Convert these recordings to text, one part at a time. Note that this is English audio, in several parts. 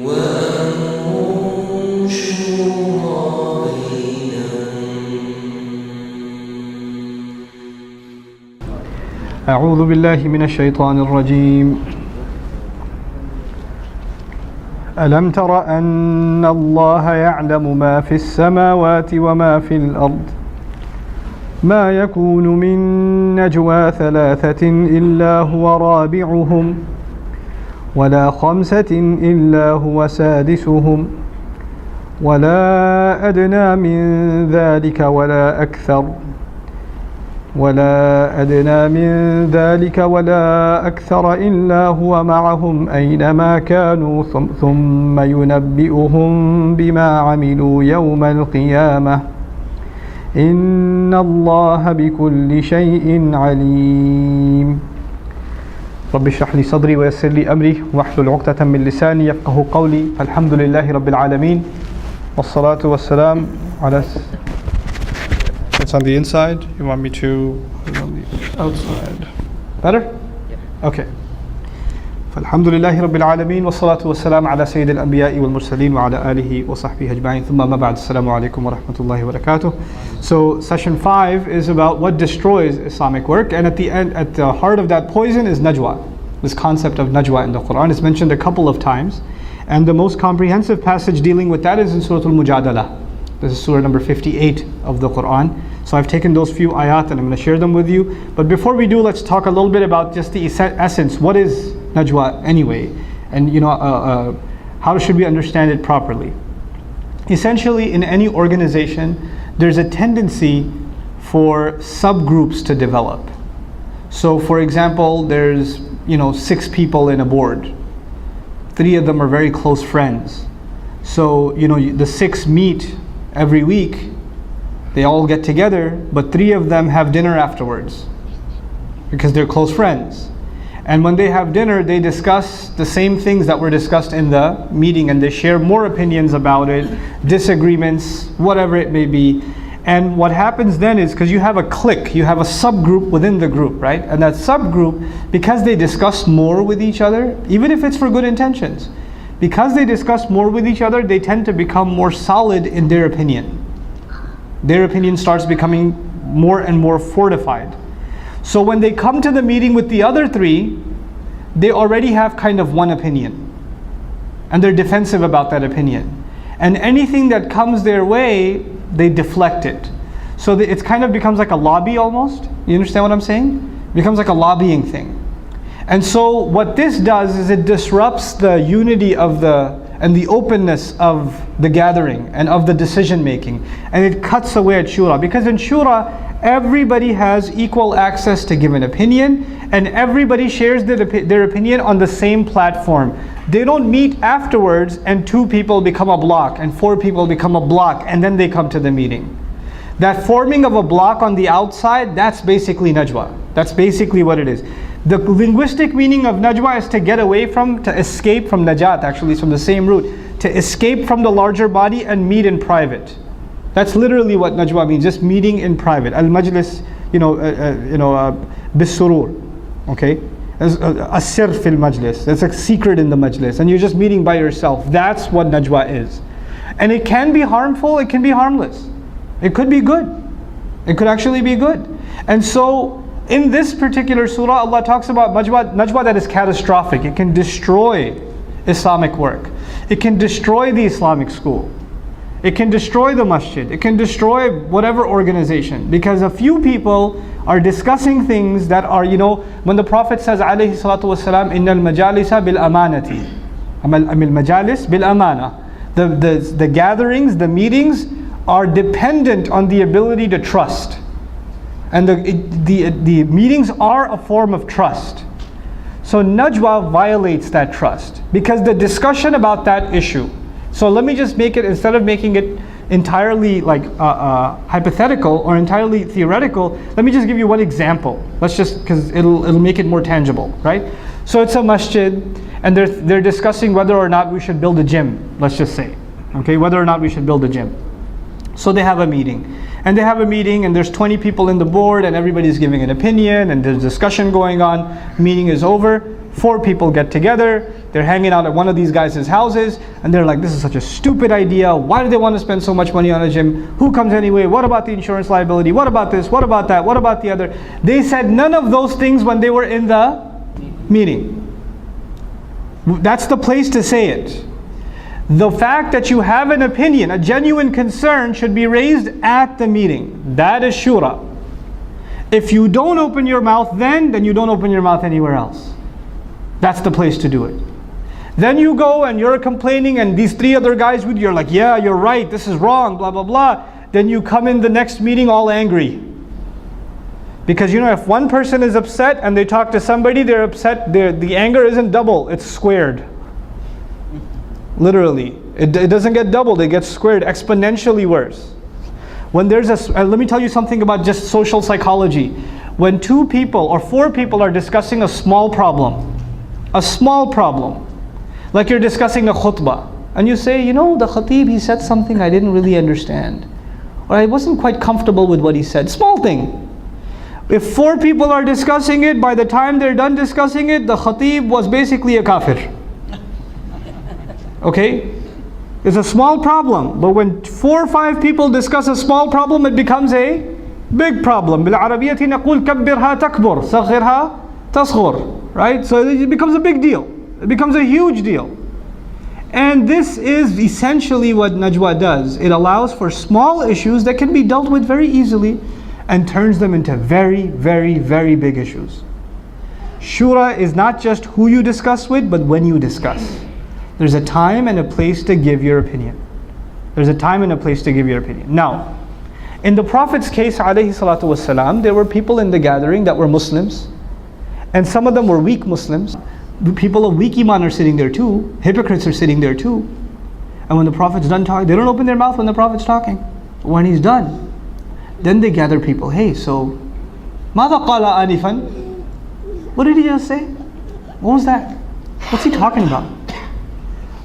وأمرهم شورى بينهم. أعوذ بالله من الشيطان الرجيم. ألم تر أن الله يعلم ما في السماوات وما في الأرض ما يكون من نجوى ثلاثة إلا هو رابعهم ولا خمسة إلا هو سادسهم ولا أدنى من ذلك ولا أكثر إلا هو معهم أينما كانوا ثم ينبئهم بما عملوا يوم القيامة إن الله بكل شيء عليم. رب اشرح لي صدري ويسر لي أمري واحلل عقدة من لساني يفقه قولي. الحمد لله رب العالمين والصلاة والسلام على. It's on the inside. You want me to put it on the outside? Better? Yeah. Okay. فالحمد لله رب العالمين والصلاة والسلام على سيد الأنبياء والمرسلين وعلى آله وصحبه أجمعين ثم ما بعد. السلام عليكم ورحمة الله وبركاته. So session 5 is about what destroys Islamic work, and at the end, at the heart of that poison is najwa. This concept of najwa in the Quran is mentioned a couple of times, and the most comprehensive passage dealing with that is in Surah Al-Mujadalah. This is surah number 58 of the Quran. So I've taken those few ayat and I'm going to share them with you. But before we do, let's talk a little bit about just the essence. What is najwa anyway? And how should we understand it properly? Essentially, in any organization, there's a tendency for subgroups to develop. So for example, there's 6 people in a board. 3 of them are very close friends. So the 6 meet every week. They all get together, but 3 of them have dinner afterwards because they're close friends. And when they have dinner, they discuss the same things that were discussed in the meeting, and they share more opinions about it, disagreements, whatever it may be. And what happens then is, because you have a clique, you have a subgroup within the group, right? And that subgroup, because they discuss more with each other, even if it's for good intentions, because they discuss more with each other, they tend to become more solid in their opinion. Their opinion starts becoming more and more fortified. So when they come to the meeting with the other 3, they already have kind of one opinion. And they're defensive about that opinion. And anything that comes their way, they deflect it. So it kind of becomes like a lobby almost. You understand what I'm saying? It becomes like a lobbying thing. And so what this does is it disrupts the unity of and the openness of the gathering and of the decision making, and it cuts away at shura, because in shura everybody has equal access to give an opinion, and everybody shares their opinion on the same platform. They don't meet afterwards and 2 people become a block and 4 people become a block and then they come to the meeting. That forming of a block on the outside, that's basically najwa. That's basically what it is. The linguistic meaning of najwa is to get away from, to escape from. Najat actually is from the same root. To escape from the larger body and meet in private. That's literally what najwa means, just meeting in private. Al-majlis, bis-surur. Okay? As-sir fil majlis. It's a secret in the majlis. And you're just meeting by yourself. That's what najwa is. And it can be harmful, it can be harmless. It could be good. It could actually be good. And so, in this particular surah, Allah talks about najwa that is catastrophic. It can destroy Islamic work. It can destroy the Islamic school. It can destroy the masjid. It can destroy whatever organization. Because a few people are discussing things that are, when the Prophet says, alayhi salatu wasalam, innal majalisa bil amanati. Amil majalis bil amana. The gatherings, the meetings are dependent on the ability to trust. And the meetings are a form of trust. So najwa violates that trust, because the discussion about that issue. So let me just make it, instead of making it entirely hypothetical or entirely theoretical, let me just give you one example. Let's just, because it'll make it more tangible, right? So it's a masjid, and they're discussing whether or not we should build a gym. Let's just say, okay, whether or not we should build a gym. So they have a meeting. And there's 20 people in the board, and everybody's giving an opinion, and there's discussion going on. Meeting is over. 4 people get together, they're hanging out at one of these guys' houses, and they're like, this is such a stupid idea. Why do they want to spend so much money on a gym? Who comes anyway? What about the insurance liability? What about this? What about that? What about the other? They said none of those things when they were in the meeting. That's the place to say it. The fact that you have an opinion, a genuine concern, should be raised at the meeting. That is shura. If you don't open your mouth then you don't open your mouth anywhere else. That's the place to do it. Then you go and you're complaining, and these 3 other guys with you are like, yeah, you're right, this is wrong, blah, blah, blah. Then you come in the next meeting all angry. Because if one person is upset and they talk to somebody, they're upset, the anger isn't double, it's squared. Literally. It doesn't get doubled, it gets squared, exponentially worse. When there's let me tell you something about just social psychology. When 2 people or 4 people are discussing a small problem, like you're discussing a khutbah, and you say, the khatib, he said something I didn't really understand, or I wasn't quite comfortable with what he said. Small thing. If 4 people are discussing it, by the time they're done discussing it, the khatib was basically a kafir. Okay? It's a small problem, but when 4 or 5 people discuss a small problem, it becomes a big problem. بالعربية نقول كبرها تكبر صغرها تصغر. Right? So it becomes a big deal. It becomes a huge deal. And this is essentially what Najwa does. It allows for small issues that can be dealt with very easily and turns them into very, very, very big issues. Shura is not just who you discuss with, but when you discuss. There's a time and a place to give your opinion. There's a time and a place to give your opinion. Now, in the Prophet's case, alayhi salatu wasalam, there were people in the gathering that were Muslims, and some of them were weak Muslims. People of weak iman are sitting there too. Hypocrites are sitting there too. And when the Prophet's done talking, they don't open their mouth when the Prophet's talking. When he's done, then they gather people. Hey, so, ماذا قال آنفا? What did he just say? What was that? What's he talking about?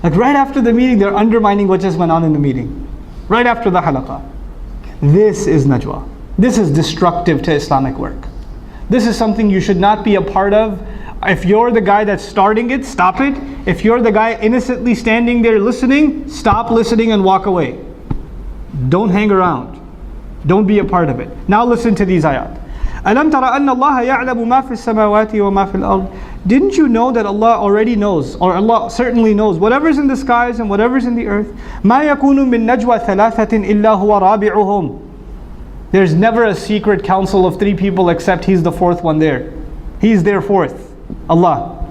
Like right after the meeting, they're undermining what just went on in the meeting. Right after the halaqah. This is najwa. This is destructive to Islamic work. This is something you should not be a part of. If you're the guy that's starting it, stop it. If you're the guy innocently standing there listening, stop listening and walk away. Don't hang around. Don't be a part of it. Now listen to these ayat. أَلَمْ تَرَ أَنَّ اللَّهَ يَعْلَمُ مَا فِي السَّمَاوَاتِ وَمَا فِي الْأَرْضِ. Didn't you know that Allah already knows, or Allah certainly knows, whatever's in the skies and whatever's in the earth? مَا يَكُونُ مِن نَجْوَى ثَلَاثَةٍ إِلَّا هُوَ رَابِعُهُمْ. There's never a secret council of 3 people except He's the 4th one there. He's their 4th. Allah.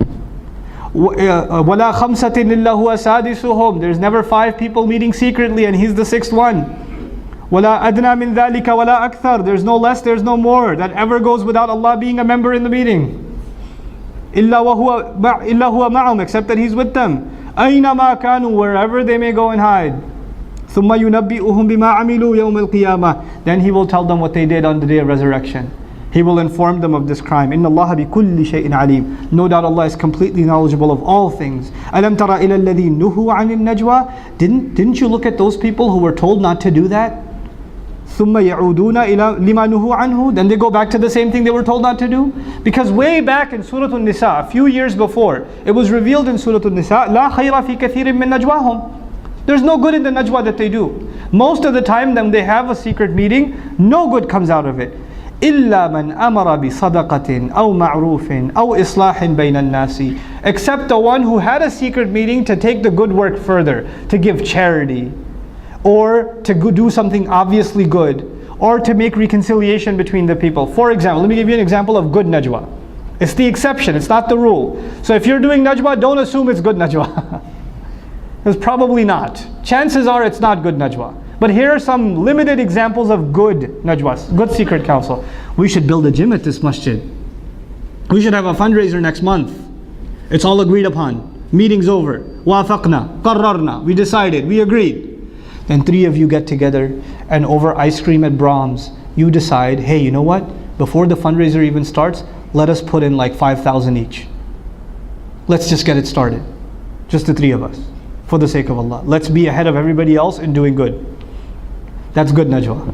وَلَا خَمْسَةٍ إِلَّا هُوَ سَادِسُهُمْ. There's never 5 people meeting secretly and He's the 6th one. وَلَا أَدْنَى مِن ذَلِكَ وَلَا أَكْثَرُ. There's no less, there's no more that ever goes without Allah being a member in the meeting. إِلَّا هُوَ مَعَهُمْ. Except that He's with them. أَيْنَمَا كَانُوا. Wherever they may go and hide. ثُمَّ يُنَبِّئُهُمْ بِمَا عَمِلُوا يَوْمَ الْقِيَامَةِ. Then He will tell them what they did on the day of resurrection. He will inform them of this crime. إِنَّ اللَّهَ بِكُلِّ شَيْءٍ عَلِيمٌ. No doubt Allah is completely knowledgeable of all things. أَلَمْ تَرَ إِلَى الَّذِي نُهُوا عَنِ النَّجْوَى. Didn't you look at those people who were told not to do that? ثُمَّ يَعُودُونَ إِلَى لِمَا نُهُوا عَنْهُ. Then they go back to the same thing they were told not to do. Because way back in Surah An-Nisa, a few years before, it was revealed in Surah An-Nisa, لَا خَيْرَ فِي كَثِيرٍ مِّن نَجْوَاهُمْ. There's no good in the najwa that they do. Most of the time when they have a secret meeting, no good comes out of it. إِلَّا مَنْ أَمَرَ بِصَدَقَةٍ أَوْ مَعْرُوفٍ أَوْ إِصْلَاحٍ بَيْنَ النَّاسِ. Except the one who had a secret meeting to take the good work further, to give charity, or to do something obviously good, or to make reconciliation between the people. For example, let me give you an example of good najwa. It's the exception, it's not the rule. So if you're doing najwa, don't assume it's good najwa. It's probably not. Chances are it's not good najwa. But here are some limited examples of good najwas, good secret counsel. We should build a gym at this masjid. We should have a fundraiser next month. It's all agreed upon. Meeting's over. Wafaqna, qarrarna. We decided, we agreed. Then 3 of you get together and over ice cream at Brahms, you decide, hey, you know what? Before the fundraiser even starts, let us put in like 5,000 each. Let's just get it started. Just the 3 of us. For the sake of Allah. Let's be ahead of everybody else in doing good. That's good najwa.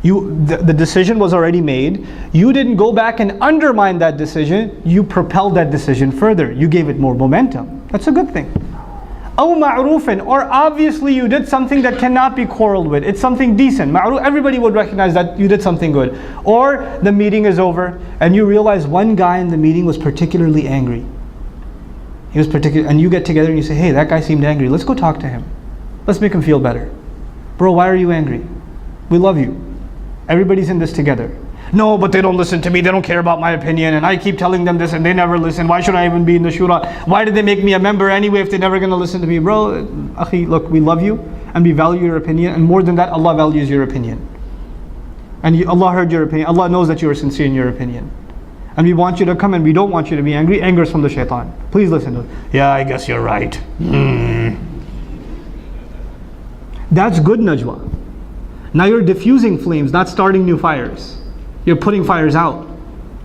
The decision was already made. You didn't go back and undermine that decision. You propelled that decision further. You gave it more momentum. That's a good thing. أو معروف, or obviously you did something that cannot be quarreled with. It's something decent. Ma'ruf, everybody would recognize that you did something good. Or the meeting is over and you realize one guy in the meeting was particularly angry. He was and you get together and you say, hey, that guy seemed angry. Let's go talk to him. Let's make him feel better. Bro, why are you angry? We love you. Everybody's in this together. No, but they don't listen to me. They don't care about my opinion. And I keep telling them this and they never listen. Why should I even be in the shura? Why did they make me a member anyway if they're never going to listen to me? Bro, akhi, look, we love you and we value your opinion. And more than that, Allah values your opinion. And Allah heard your opinion. Allah knows that you are sincere in your opinion. And we want you to come and we don't want you to be angry. Anger is from the shaitan. Please listen to it. Yeah, I guess you're right. That's good najwa. Now you're diffusing flames, not starting new fires. You're putting fires out.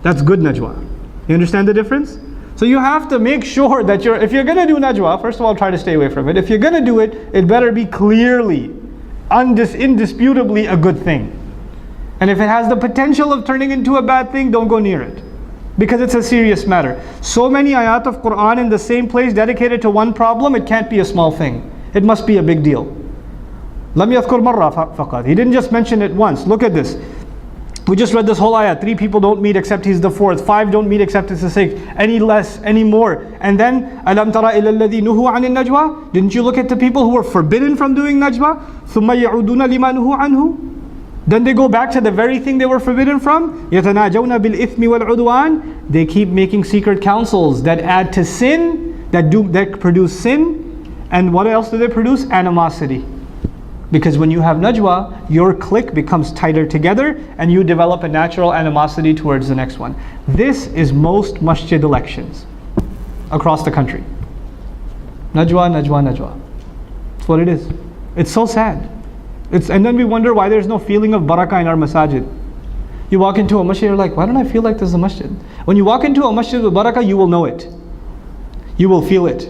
That's good najwa. You understand the difference? So you have to make sure that if you're going to do najwa, first of all, try to stay away from it. If you're going to do it, it better be clearly, indisputably a good thing. And if it has the potential of turning into a bad thing, don't go near it. Because it's a serious matter. So many ayat of Quran in the same place dedicated to one problem, it can't be a small thing. It must be a big deal. Lam yadhkur marra faqat. He didn't just mention it once. Look at this. We just read this whole ayah. 3 people don't meet except he's the 4th. 5 don't meet except it's the 6th. Any less, any more. And then, Alam tara ila alladhi nuhu anil najwa? Didn't you look at the people who were forbidden from doing najwa? Thumma ya'uduna lima nuhu anhu? Then they go back to the very thing they were forbidden from. يَتَنَاجَوْنَ بِالْإِثْمِ وَالْعُدْوَانِ. They keep making secret counsels that add to sin, that produce sin. And what else do they produce? Animosity. Because when you have najwa, your clique becomes tighter together and you develop a natural animosity towards the next one. This is most masjid elections across the country. Najwa, najwa, najwa. That's what it is. It's so sad. And then we wonder why there's no feeling of barakah in our masajid. You walk into a masjid, you're like, why don't I feel like this is a masjid? When you walk into a masjid with barakah, you will know it. You will feel it.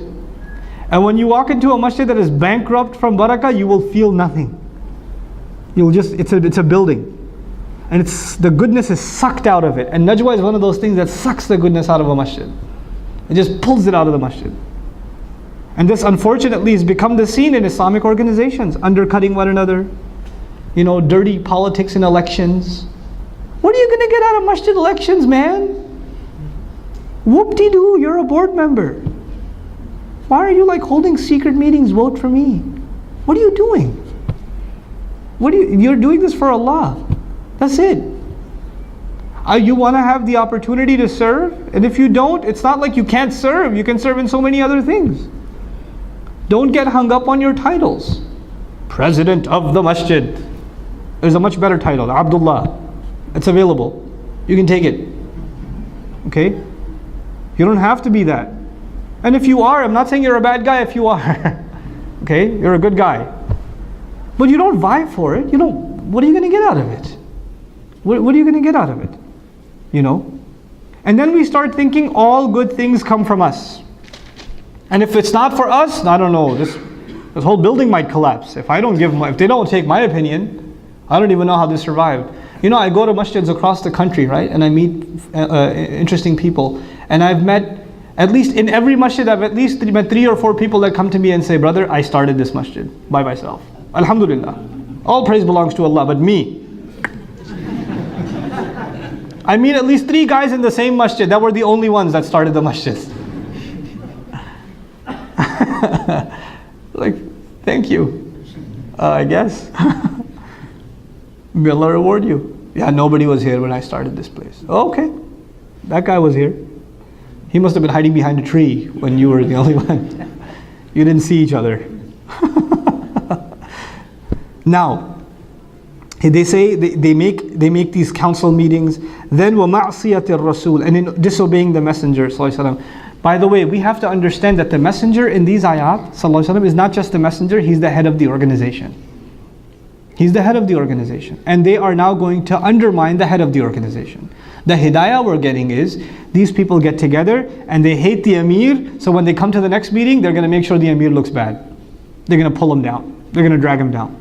And when you walk into a masjid that is bankrupt from barakah, you will feel nothing. It's a building. And the goodness is sucked out of it. And najwa is one of those things that sucks the goodness out of a masjid. It just pulls it out of the masjid. And this unfortunately has become the scene in Islamic organizations, undercutting one another, dirty politics in elections. What are you going to get out of masjid elections, man? Whoop-de-doo, you're a board member. Why are you holding secret meetings, vote for me? What are you doing? You're doing this for Allah. That's it. You want to have the opportunity to serve, and if you don't, it's not like you can't serve. You can serve in so many other things. Don't get hung up on your titles. President of the Masjid. There's a much better title, Abdullah. It's available. You can take it. Okay? You don't have to be that. And if you are, I'm not saying you're a bad guy if you are. Okay? You're a good guy. But you don't vie for it. What are you going to get out of it? What are you going to get out of it? And then we start thinking all good things come from us. And if it's not for us, I don't know, this whole building might collapse. If they don't take my opinion, I don't even know how this survived. I go to masjids across the country, right? And I meet interesting people. And I've met, at least in every masjid, I've at least met 3 or 4 people that come to me and say, brother, I started this masjid by myself. Alhamdulillah. All praise belongs to Allah, but me. I meet at least 3 guys in the same masjid that were the only ones that started the masjid. Thank you. I guess. May Allah reward you. Yeah, nobody was here when I started this place. Okay. That guy was here. He must have been hiding behind a tree when you were the only one. You didn't see each other. Now, they say they make these council meetings. Then وَمَعْصِيَةِ الرَّسُولِ, and in disobeying the Messenger sallallahu alaihi wasallam. By the way, we have to understand that the messenger in these ayat sallallahu alaihi wasallam is not just the messenger, he's the head of the organization. He's the head of the organization. And they are now going to undermine the head of the organization. The hidayah we're getting is, these people get together and they hate the emir, so when they come to the next meeting, they're going to make sure the emir looks bad. They're going to pull him down. They're going to drag him down.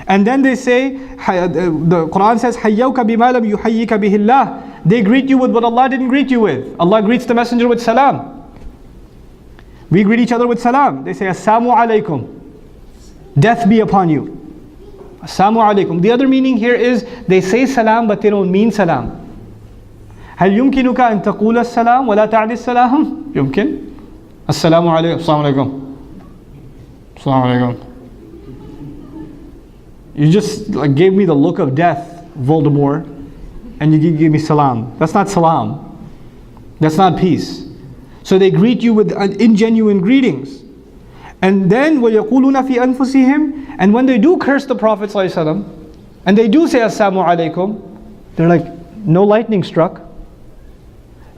And then they say, the Quran says, حَيَّوْكَ بِمَا لَمْ يُحَيِّكَ بِهِ اللَّهِ. They greet you with what Allah didn't greet you with. Allah greets the messenger with salam. We greet each other with salam. They say, Assalamu alaikum. Death be upon you. Assalamu alaikum. The other meaning here is, they say salam but they don't mean salam. هل يمكنك أن تقول السلام ولا تعني السلام؟ يمكن. السلام عليكم. السلام عليكم. السلام عليكم. You just like gave me the look of death, Voldemort, and you gave me salam. That's not salam. That's not peace. So they greet you with ingenuine greetings. And then وَيَقُولُونَ فِي أَنفُسِهِمْ, and when they do curse the Prophet ﷺ, and they do say Assalamu alaikum, they're like, no lightning struck.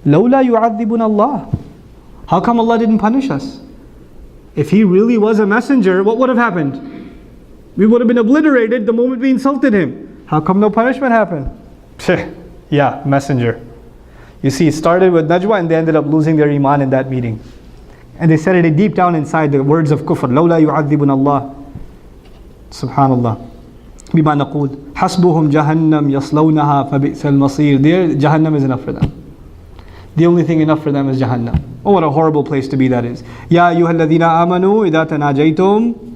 لَوْلَا يُعَذِّبُنَ اللَّهِ. How come Allah didn't punish us? If He really was a messenger, what would have happened? We would have been obliterated the moment we insulted Him. How come no punishment happened? Yeah, messenger. You see, it started with Najwa and they ended up losing their iman in that meeting. And they said it deep down inside, the words of kufr. لَوْلَا يُعَذِّبُنَ اللَّهِ. Subhanallah. بِمَا نَقُولُ حَسْبُهُمْ جَهَنَّمْ يَصْلَوْنَهَا فَبِئْسَ الْمَصِيرُ. There, Jahannam is enough for them. The only thing enough for them is Jahannam. Oh, what a horrible place to be that is. Ya ayyuhalladhina amanu idha tanajaytum.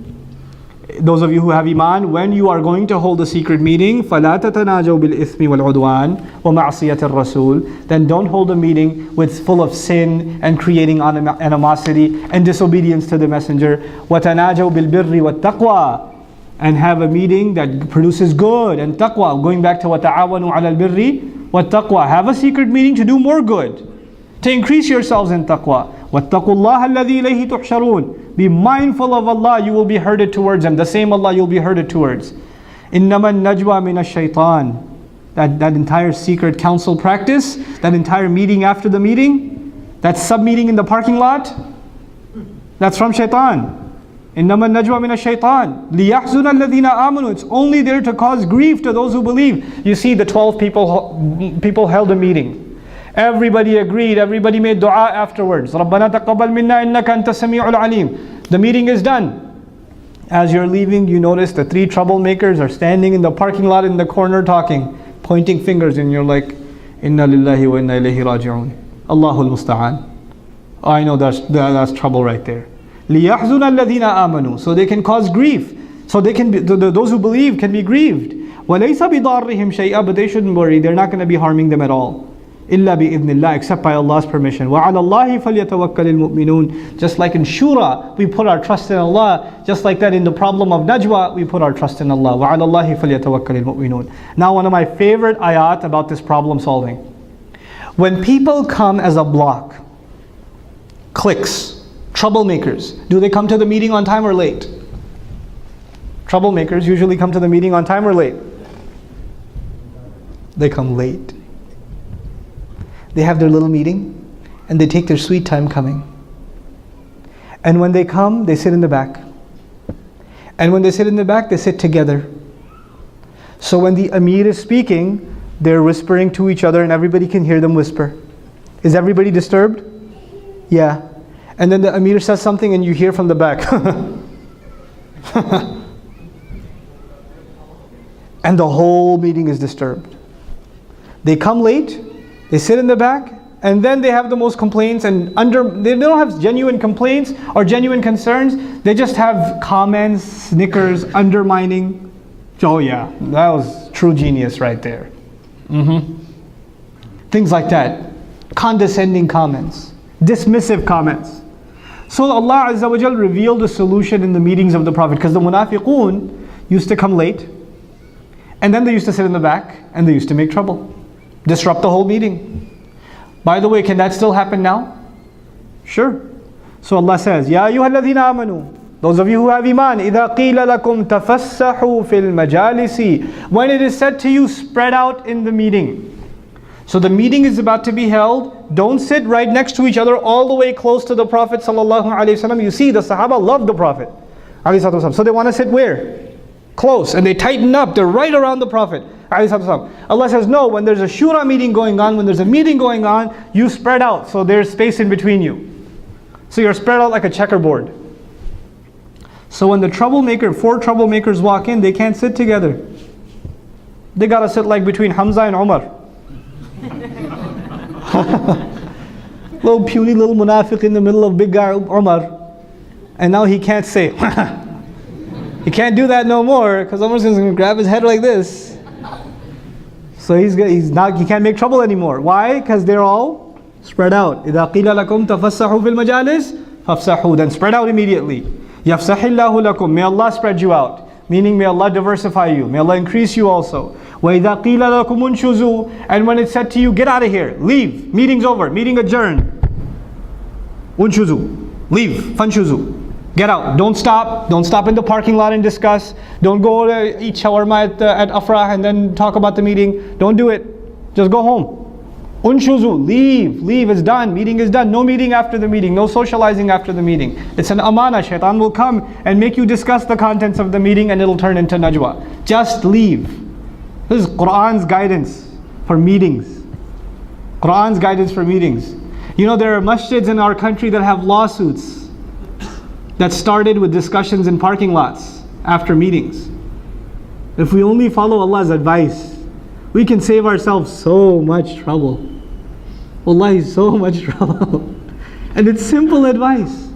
Those of you who have iman, when you are going to hold a secret meeting, فَلَا تَتَنَاجَوْا بِالْإِثْمِ وَالْعُدْوَانِ وَمَعْصِيَةِ الرَّسُولِ. Then don't hold a meeting with full of sin and creating animosity and disobedience to the messenger. وَتَنَاجَوْا بِالْبِرِّ وَالتَّقْوَى. And have a meeting that produces good and taqwa. Going back to وَتَعَاوَنُوا عَلَى الْبِرِّ وَالتَّقْوَى. Have a secret meeting to do more good, to increase yourselves in taqwa. وَاتَّقُوا اللَّهَ الَّذِي إِلَيْهِ تُحْشَرُونَ. Be mindful of Allah, you will be herded towards Him. The same Allah you'll be herded towards. إِنَّمَا النَّجْوَى مِنَ الشَّيْطَانِ. That entire secret council practice, that entire meeting after the meeting, that sub-meeting in the parking lot, that's from shaitan. إِنَّمَا النَّجْوَى مِنَ الشَّيْطَانِ لِيَحْزُنَ الَّذِينَ آمَنُوا. It's only there to cause grief to those who believe. You see, the 12 people held a meeting. Everybody agreed, everybody made dua afterwards. رَبَّنَا تَقَبَّلْ مِنَّا إِنَّكَ أَنْتَ السَّمِيعُ الْعَلِيمُ. The meeting is done. As you're leaving, you notice the 3 troublemakers are standing in the parking lot in the corner talking, pointing fingers, and you're like, Inna lillahi wa inna ilayhi raji'un. Allahul musta'an. I know that's trouble right there. لِيَحْزُنَ الَّذِينَ آمَنُوا. So they can cause grief. So they can be, those who believe can be grieved. وَلَيْسَ بِضَارِّهِمْ شَيْئًا. But they shouldn't worry, they're not going to be harming them at all. إِلَّا بِإِذْنِ اللَّهِ. Except by Allah's permission. وَعَلَى اللَّهِ فَلْيَتَوَكَّلِ الْمُؤْمِنُونَ. Just like in shura, we put our trust in Allah. Just like that in the problem of najwa, we put our trust in Allah. وَعَلَى اللَّهِ فَلْيَتَوَكَّلِ الْمُؤْمِنُونَ. Now one of my favorite ayat about this problem solving. When people come as a block, cliques, troublemakers, do they come to the meeting on time or late? Troublemakers usually come to the meeting on time or late? They come late. They have their little meeting and they take their sweet time coming. And when they come, they sit in the back. And when they sit in the back, they sit together. So when the Amir is speaking, they're whispering to each other and everybody can hear them whisper. Is everybody disturbed? Yeah. And then the Amir says something and you hear from the back. And the whole meeting is disturbed. They come late, they sit in the back, and then they have the most complaints, and they don't have genuine complaints or genuine concerns. They just have comments, snickers, undermining. Oh yeah, that was true genius right there. Things like that. Condescending comments, dismissive comments. So Allah Azza wa Jal revealed a solution in the meetings of the Prophet, because the munafiqun used to come late, and then they used to sit in the back, and they used to make trouble, disrupt the whole meeting. By the way, can that still happen now? Sure. So Allah says, Ya ayyuhalladhina amanu, those of you who have iman, إِذَا قِيلَ لَكُمْ تَفَسَّحُوا فِي الْمَجَالِسِ. When it is said to you, spread out in the meeting. So the meeting is about to be held. Don't sit right next to each other all the way close to the Prophet ﷺ. You see, the Sahaba loved the Prophet ﷺ. So they want to sit where? Close. And they tighten up. They're right around the Prophet ﷺ. Allah says, no, when there's a shura meeting going on, when there's a meeting going on, you spread out. So there's space in between you. So you're spread out like a checkerboard. So when the four troublemakers walk in, they can't sit together. They gotta sit like between Hamza and Umar. Little puny little munafiq in the middle of big guy Umar. And now he can't say. He can't do that no more, because Umar's going to grab his head like this. So he can't make trouble anymore. Why? Because they're all spread out. إِذَا قِيلَ لَكُمْ تَفَسَّحُوا فِي الْمَجَالِسِ فَافْسَحُوا. Then spread out immediately. يَفْسَحِ اللَّهُ لَكُمْ. May Allah spread you out. Meaning may Allah diversify you. May Allah increase you also. وَإِذَا قِيلَ لَكُمْ انشُزُوا. And when it's said to you, get out of here. Leave. Meeting's over. Meeting adjourned. Unshuzu. Leave. Fanshuzu. Get out. Don't stop. Don't stop in the parking lot and discuss. Don't go to eat shawarma at Afrah and then talk about the meeting. Don't do it. Just go home. Unshuzu. Leave. Leave. It's done. Meeting is done. No meeting after the meeting. No socializing after the meeting. It's an amana. Shaitan will come and make you discuss the contents of the meeting and it'll turn into najwa. Just leave. This is Quran's guidance for meetings. Quran's guidance for meetings. You know, there are masjids in our country that have lawsuits that started with discussions in parking lots after meetings. If we only follow Allah's advice, we can save ourselves so much trouble. Wallahi, so much trouble. And it's simple advice.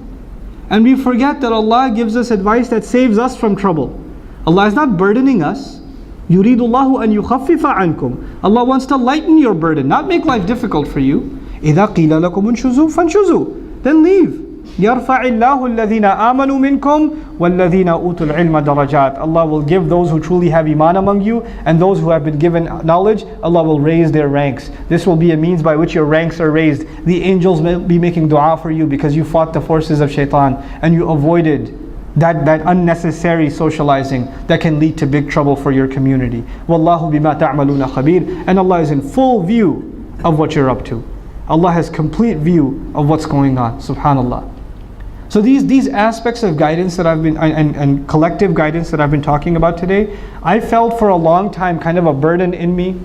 And we forget that Allah gives us advice that saves us from trouble. Allah is not burdening us. يُرِيدُ اللَّهُ أَن يُخَفِّفَ عَنْكُمْ. Allah wants to lighten your burden, not make life difficult for you. إِذَا قِيلَ لَكُمْ انشُزُوا فَانشُزُوا. Then leave. يَرْفَعِ اللَّهُ الَّذِينَ آمَنُوا مِنْكُمْ وَالَّذِينَ أُوتُوا الْعِلْمَ دَرَجَاتٍ. Allah will give those who truly have iman among you and those who have been given knowledge, Allah will raise their ranks. This will be a means by which your ranks are raised. The angels may be making dua for you because you fought the forces of shaitan and you avoided that unnecessary socializing that can lead to big trouble for your community. Wallahu bima ta'maluna khabir. And Allah is in full view of what you're up to. Allah has complete view of what's going on. Subhanallah. So these aspects of guidance that I've been and collective guidance that I've been talking about today, I felt for a long time kind of a burden in me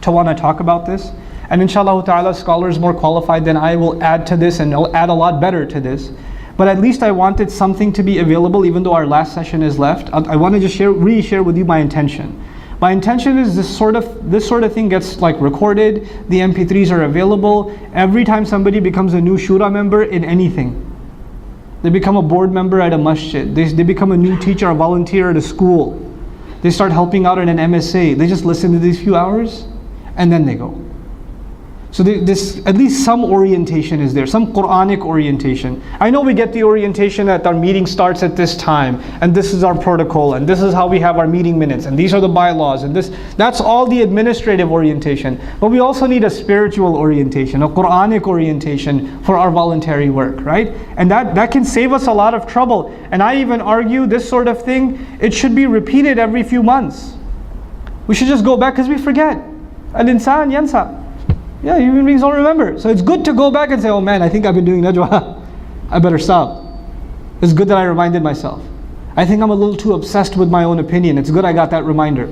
to want to talk about this. And inshallah ta'ala, scholars more qualified than I will add to this and will add a lot better to this. But at least I wanted something to be available, even though our last session is left. I want to just re-share with you my intention. My intention is this sort of thing gets like recorded. The MP3s are available. Every time somebody becomes a new shura member in anything, they become a board member at a masjid, they become a new teacher, a volunteer at a school, they start helping out in an MSA, they just listen to these few hours and then they go. So this, at least some orientation is there, some Quranic orientation. I know we get the orientation that our meeting starts at this time, and this is our protocol, and this is how we have our meeting minutes, and these are the bylaws, and that's all the administrative orientation. But we also need a spiritual orientation, a Quranic orientation for our voluntary work, right? And that can save us a lot of trouble. And I even argue this sort of thing, it should be repeated every few months. We should just go back because we forget. Al-insan yansa. Yeah, human beings don't remember. So it's good to go back and say, oh man, I think I've been doing najwa. I better stop. It's good that I reminded myself. I think I'm a little too obsessed with my own opinion. It's good I got that reminder.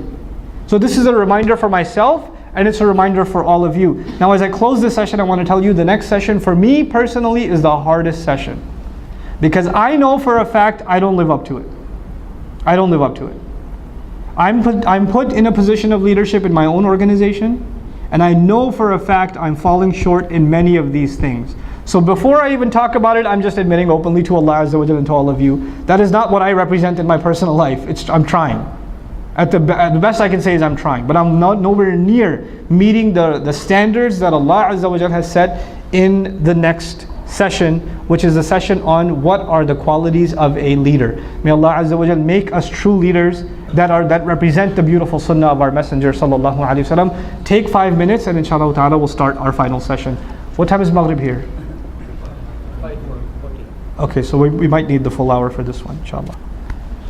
So this is a reminder for myself, and it's a reminder for all of you. Now as I close this session, I want to tell you the next session for me personally is the hardest session. Because I know for a fact I don't live up to it. I don't live up to it. I'm put in a position of leadership in my own organization, and I know for a fact I'm falling short in many of these things. So before I even talk about it, I'm just admitting openly to Allah Azza wa Jalla and to all of you, that is not what I represent in my personal life. I'm trying. At the best I can say is I'm trying, but I'm nowhere near meeting the standards that Allah Azza wa Jalla has set in the next session, which is a session on what are the qualities of a leader. May Allah Azza wa Jalla make us true leaders that represent the beautiful sunnah of our Messenger sallallahu alaihi wasallam. Take 5 minutes and inshallah ta'ala we'll start our final session. What time is Maghrib here? 5:40. Okay, so we might need the full hour for this one, inshallah.